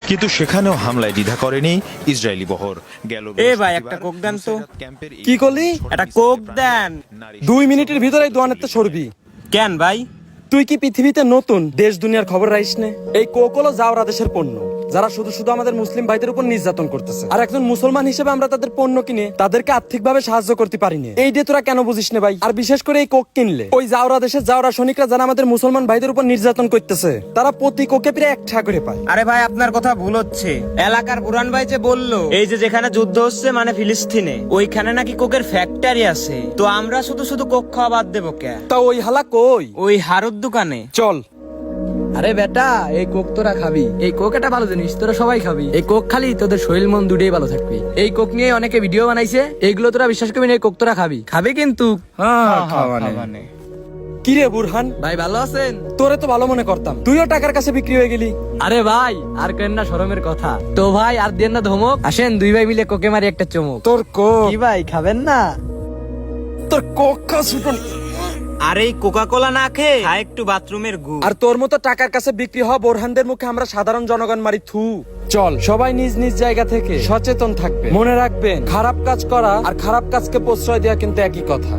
কিন্তু সেখানেও হামলায় দ্বিধা করেনি ইসরায়েলি বহর। গেল এ ভাই একটা কোক দেন তো। কি করলি? একটা কোক দেন। 2 মিনিটের ভিতরে দোয়ানেতে সরবি। কেন ভাই? তুই কি পৃথিবীতে নতুন? দেশ দুনিয়ার খবর রাইস নে? এই কোক হলো জাওরা দেশের পণ্য, যারা শুধু শুধু আমাদের মুসলিম ভাইদের উপর নির্যাতন করতেছে। আর একজন মুসলমান হিসেবে আমরা তাদের পণ্য কিনে তাদেরকে আর্থিকভাবে সাহায্য করতে পারিনি। এই ডে তোরা কেন বুঝিস না ভাই? আর বিশেষ করে এই কোক কিনলে ওই জাওরা দেশের জাওরা সৈনিকরা যারা আমাদের মুসলমান ভাইদের উপর নির্যাতন করতেছে, তারা প্রতি কোকে প্রায় 1 টাকা করে পায়। আরে ভাই আপনার কথা ভুল হচ্ছে। এলাকার বুরান ভাই যে বললো এই যে যেখানে যুদ্ধ হচ্ছে মানে ফিলিস্তিনে, ওইখানে নাকি কোকের ফ্যাক্টরি আছে। তো আমরা শুধু শুধু কোক খাওয়া বাদ দেবো কে? তা ওই হালা কই? ওই হারুর দোকানে। চল। আরে বেটা, এই কোক তোরা খাবি। এই কোক একটা ভালো জিনিস, তোরা সবাই খাবি। এই কোক খালি তোদের শরীর মন দুটোই ভালো থাকবি। এই কোক নিয়ে অনেকে ভিডিও বানাইছে, এইগুলো তোরা বিশ্বাস করবি না। এই কোক তোরা খাবি খাবি কিন্তু খাওয়ানে। কি রে বুরহান ভাই ভালো আছেন? তোরে তো ভালো মনে করতাম, তুইও টাকার কাছে বিক্রি হয়ে গেলি। আরে ভাই আর কেন না শরমের কথা। তো ভাই আর দেন না ধমক, আসেন 2 ভাই মিলে কোকে মারি একটা চমক। তোর কোক, কি ভাই খাবেন না? তোর কোক খা ছুটন। আর এই কোকা কোলা না খেয়ে খা একটু বাথরুমের গু। আর তোর মতো টাকার কাছে বিক্রি হওয়া বোরহানদের মুখে আমরা সাধারণ জনগণ মারি থু। চল সবাই নিজ নিজ জায়গা থেকে সচেতন থাকবে। মনে রাখবেন, খারাপ কাজ করা আর খারাপ কাজকে প্রশ্রয় দেওয়া কিন্তু একই কথা।